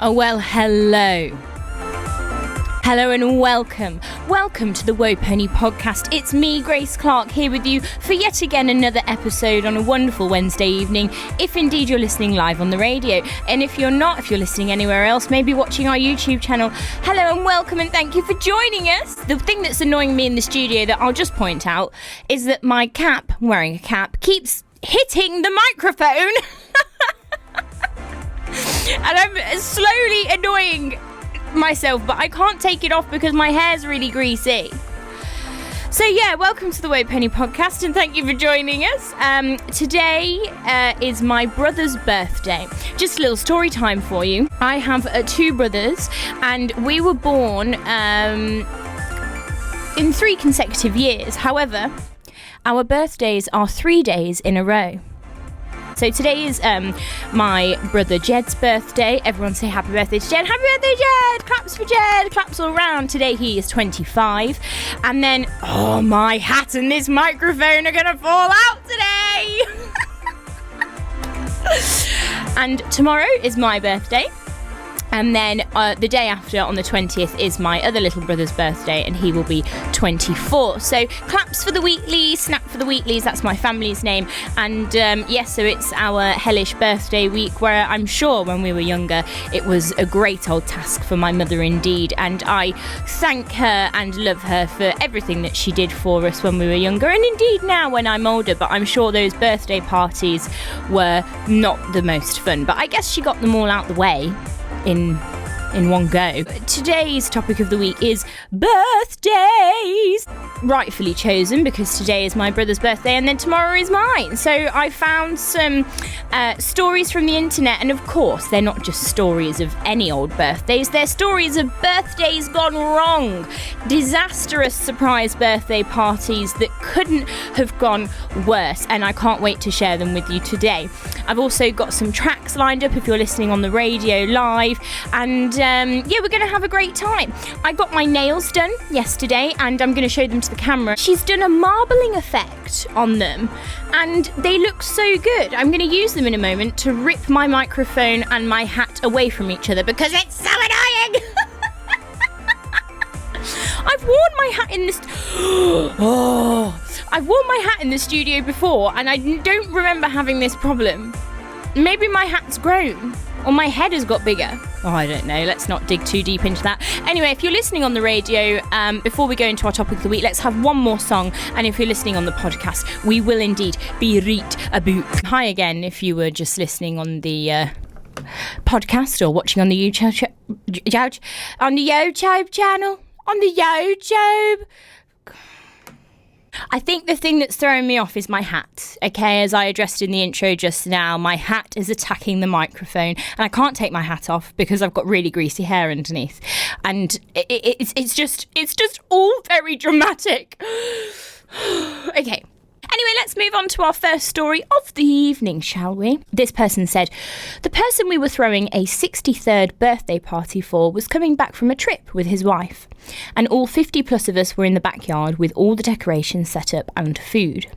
Oh, well, hello. Hello and welcome. Welcome to the Woah Pony podcast. It's me, Grace Clark, here with you for yet again another episode on a wonderful Wednesday evening, if indeed you're listening live on the radio. And if you're not, if you're listening anywhere else, maybe watching our YouTube channel, hello and welcome and thank you for joining us. The thing that's annoying me in the studio that I'll just point out is that my cap, I'm wearing a cap, keeps hitting the microphone. And I'm slowly annoying myself, but I can't take it off because my hair's really greasy. So yeah, welcome to the Woah Pony podcast and thank you for joining us. Today is my brother's birthday. Just a little story time for you. I have two brothers and we were born in 3 consecutive years. However, our birthdays are 3 days in a row. So today is my brother Jed's birthday. Everyone say happy birthday to Jed. Happy birthday, Jed! Claps for Jed. Claps all around. Today he is 25. And then, oh, my hat and this microphone are going to fall out today. And tomorrow is my birthday. And then the day after, on the 20th, is my other little brother's birthday, and he will be 24. So claps for the Wheatleys, snap for the Wheatleys, that's my family's name. And yes, so it's our hellish birthday week, where I'm sure when we were younger, it was a great old task for my mother indeed. And I thank her and love her for everything that she did for us when we were younger, and indeed now when I'm older. But I'm sure those birthday parties were not the most fun. But I guess she got them all out the way in one go. Today's topic of the week is birthdays. Rightfully chosen because today is my brother's birthday and then tomorrow is mine. So I found some stories from the internet, and of course they're not just stories of any old birthdays, they're stories of birthdays gone wrong. Disastrous surprise birthday parties that couldn't have gone worse, and I can't wait to share them with you today. I've also got some tracks lined up if you're listening on the radio live, and yeah, we're going to have a great time. I got my nails done yesterday and I'm going to show them to the camera. She's done a marbling effect on them and they look so good. I'm going to use them in a moment to rip my microphone and my hat away from each other because it's so annoying. I've worn my hat in this... I've worn my hat in the studio before and I don't remember having this problem. Maybe my hat's grown. Or my head has got bigger. Oh, I don't know. Let's not dig too deep into that. Anyway, if you're listening on the radio, before we go into our topic of the week, let's have one more song. And if you're listening on the podcast, we will indeed be reet a boot. Hi again, if you were just listening on the podcast or watching on the YouTube channel. On the YouTube. I think the thing that's throwing me off is my hat, okay? As I addressed in the intro just now, my hat is attacking the microphone and I can't take my hat off because I've got really greasy hair underneath. And it's just all very dramatic. Okay. Anyway, let's move on to our first story of the evening, shall we? This person said, the person we were throwing a 63rd birthday party for was coming back from a trip with his wife, and all 50 plus of us were in the backyard with all the decorations set up and food.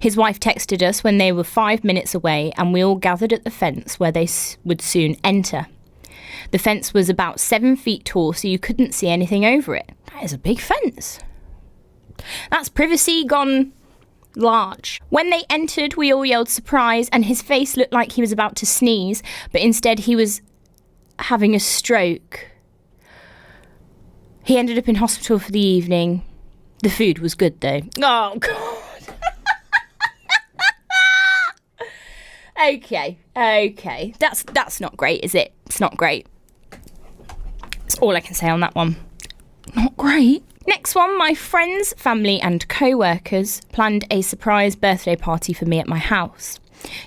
His wife texted us when they were 5 minutes away and we all gathered at the fence where they would soon enter. The fence was about 7 feet tall, so you couldn't see anything over it. That is a big fence. That's privacy gone large. When they entered, we all yelled surprise and his face looked like he was about to sneeze, but instead he was having a stroke. He ended up in hospital for the evening. The food was good though. Oh God. Okay. That's not great, is it? It's not great. That's all I can say on that one. Not great. Next one, my friends, family and co-workers planned a surprise birthday party for me at my house.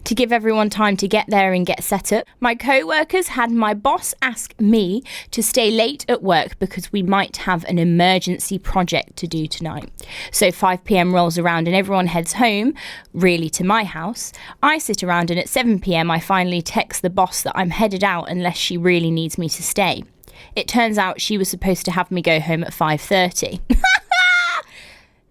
To give everyone time to get there and get set up, my co-workers had my boss ask me to stay late at work because we might have an emergency project to do tonight. So 5 p.m. rolls around and everyone heads home, really to my house. I sit around and at 7 p.m. I finally text the boss that I'm headed out unless she really needs me to stay. It turns out she was supposed to have me go home at 5:30.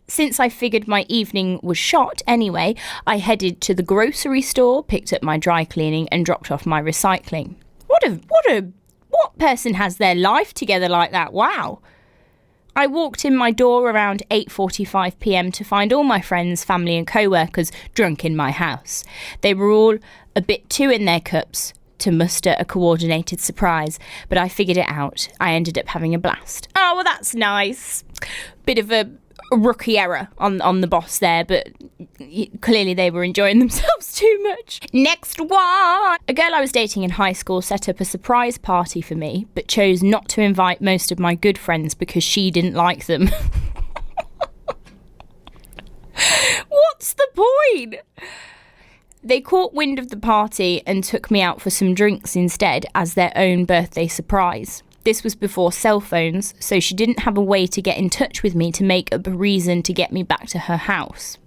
Since I figured my evening was shot anyway, I headed to the grocery store, picked up my dry cleaning and dropped off my recycling. What a What person has their life together like that? Wow. I walked in my door around 8:45 p.m. to find all my friends, family and co-workers drunk in my house. They were all a bit too in their cups to muster a coordinated surprise, but I figured it out. I ended up having a blast. Oh, well, that's nice. Bit of a rookie error on the boss there, but clearly they were enjoying themselves too much. Next one. A girl I was dating in high school set up a surprise party for me, but chose not to invite most of my good friends because she didn't like them. What's the point? They caught wind of the party and took me out for some drinks instead as their own birthday surprise. This was before cell phones, so she didn't have a way to get in touch with me to make up a reason to get me back to her house.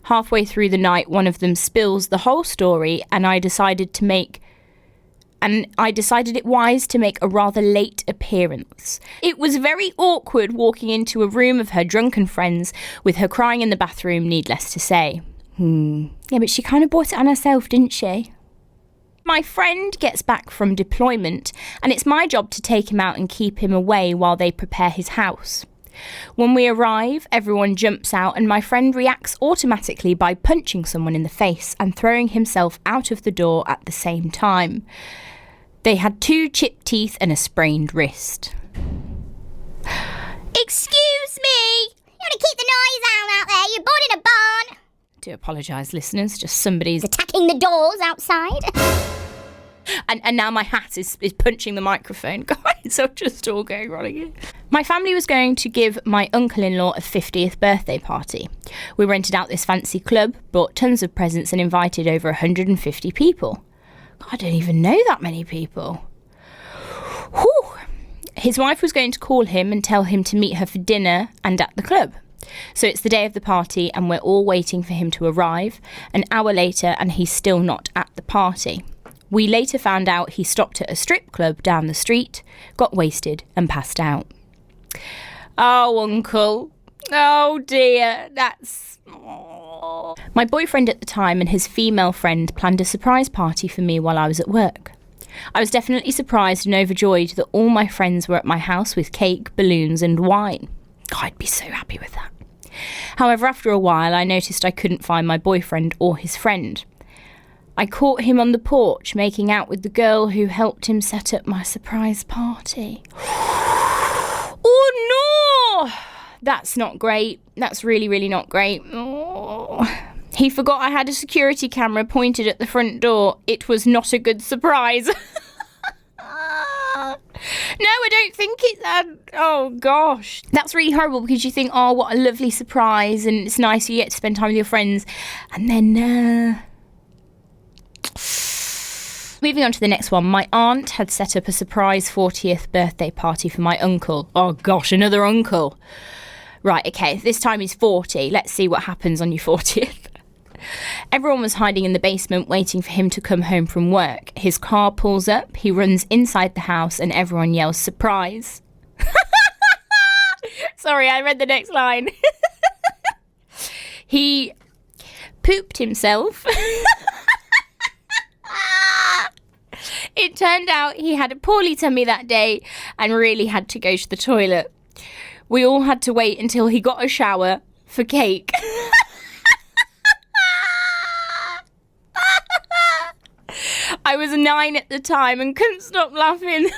Halfway through the night, one of them spills the whole story, and I decided it wise to make a rather late appearance. It was very awkward walking into a room of her drunken friends with her crying in the bathroom, needless to say. Yeah, but she kind of brought it on herself, didn't she? My friend gets back from deployment, and it's my job to take him out and keep him away while they prepare his house. When we arrive, everyone jumps out, and my friend reacts automatically by punching someone in the face and throwing himself out of the door at the same time. They had 2 chipped teeth and a sprained wrist. Excuse me! You want to keep the noise out there? You're born in a barn! I do apologise, listeners. Just somebody's attacking the doors outside. And now my hat is punching the microphone. Guys, I'm just all going wrong again. My family was going to give my uncle-in-law a 50th birthday party. We rented out this fancy club, bought tons of presents and invited over 150 people. I don't even know that many people. Whew. His wife was going to call him and tell him to meet her for dinner and at the club. So it's the day of the party and we're all waiting for him to arrive. An hour later and he's still not at the party. We later found out he stopped at a strip club down the street, got wasted and passed out. Oh, Uncle. Oh, dear. That's... Oh. My boyfriend at the time and his female friend planned a surprise party for me while I was at work. I was definitely surprised and overjoyed that all my friends were at my house with cake, balloons and wine. I'd be so happy with that. However, after a while, I noticed I couldn't find my boyfriend or his friend. I caught him on the porch making out with the girl who helped him set up my surprise party. Oh, no! That's not great. That's really, really not great. Oh. He forgot I had a security camera pointed at the front door. It was not a good surprise. No, I don't think it's... oh, gosh. That's really horrible because you think, oh, what a lovely surprise and it's nice you get to spend time with your friends. And then... Moving on to the next one. My aunt had set up a surprise 40th birthday party for my uncle. Oh, gosh, another uncle. Right, okay, this time he's 40. Let's see what happens on your 40th. Everyone was hiding in the basement waiting for him to come home from work. His car pulls up, he runs inside the house and everyone yells, surprise. Sorry, I read the next line. He pooped himself. It turned out he had a poorly tummy that day and really had to go to the toilet. We all had to wait until he got a shower for cake. I was 9 at the time and couldn't stop laughing.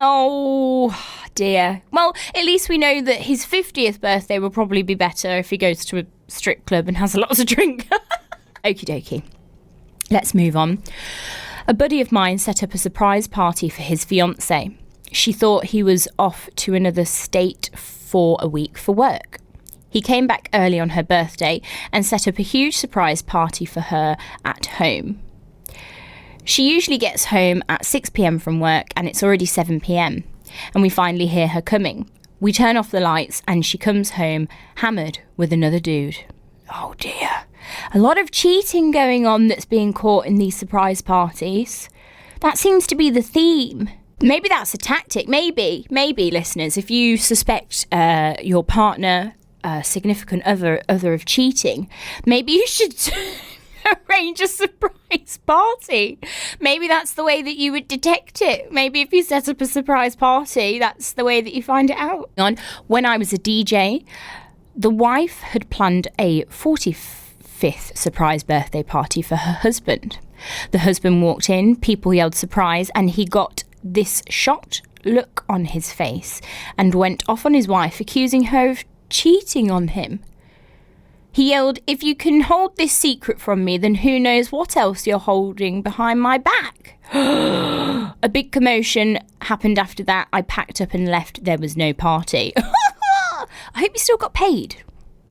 Oh, dear. Well, at least we know that his 50th birthday will probably be better if he goes to a strip club and has lots of drink. Okie dokie. Let's move on. A buddy of mine set up a surprise party for his fiancée. She thought he was off to another state for a week for work. He came back early on her birthday and set up a huge surprise party for her at home. She usually gets home at 6 p.m. from work and it's already 7 p.m. and we finally hear her coming. We turn off the lights and she comes home hammered with another dude. Oh dear. A lot of cheating going on that's being caught in these surprise parties. That seems to be the theme. Maybe that's a tactic. Maybe, listeners, if you suspect your partner, significant other of cheating, maybe you should arrange a surprise party. Maybe that's the way that you would detect it. Maybe if you set up a surprise party, that's the way that you find it out. When I was a DJ, the wife had planned a 45th surprise birthday party for her husband. The husband walked in, people yelled surprise, and he got this shocked look on his face and went off on his wife, accusing her of cheating on him. He yelled, "If you can hold this secret from me, then who knows what else you're holding behind my back." A big commotion happened after that. I packed up and left. There was no party. I hope you still got paid.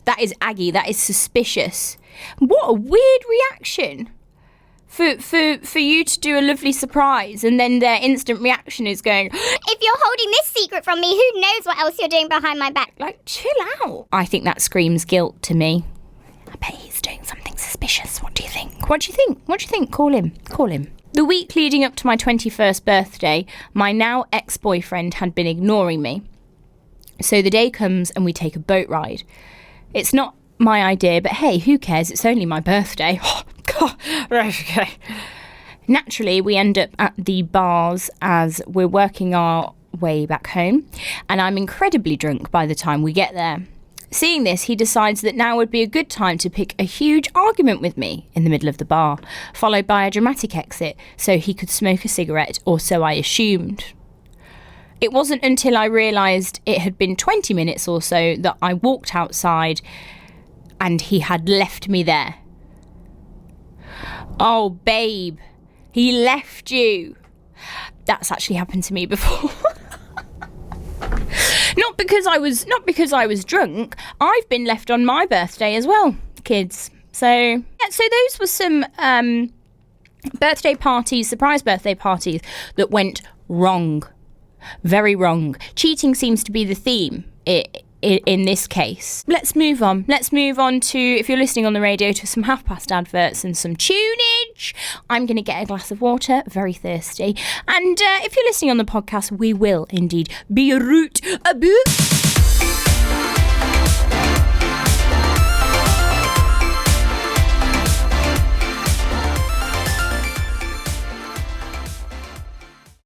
That is aggy. That is suspicious. What a weird reaction. For you to do a lovely surprise and then their instant reaction is going, "If you're holding this secret from me, who knows what else you're doing behind my back?" Like, chill out. I think that screams guilt to me. I bet he's doing something suspicious. What do you think? What do you think? Call him. The week leading up to my 21st birthday, my now ex-boyfriend had been ignoring me. So the day comes and we take a boat ride. It's not my idea, but hey, who cares? It's only my birthday. Oh, God. Right, okay. Naturally, we end up at the bars as we're working our way back home, and I'm incredibly drunk by the time we get there. Seeing this, he decides that now would be a good time to pick a huge argument with me in the middle of the bar, followed by a dramatic exit so he could smoke a cigarette, or so I assumed. It wasn't until I realised it had been 20 minutes or so that I walked outside and he had left me there. Oh, babe, he left you. That's actually happened to me before. Not because I was drunk. I've been left on my birthday as well, kids. So those were some birthday parties, surprise birthday parties that went wrong. Very wrong. Cheating seems to be the theme in this case. Let's move on. Let's move on to, if you're listening on the radio, to some half-past adverts and some tunage. I'm going to get a glass of water, very thirsty. And if you're listening on the podcast, we will indeed be root a boot.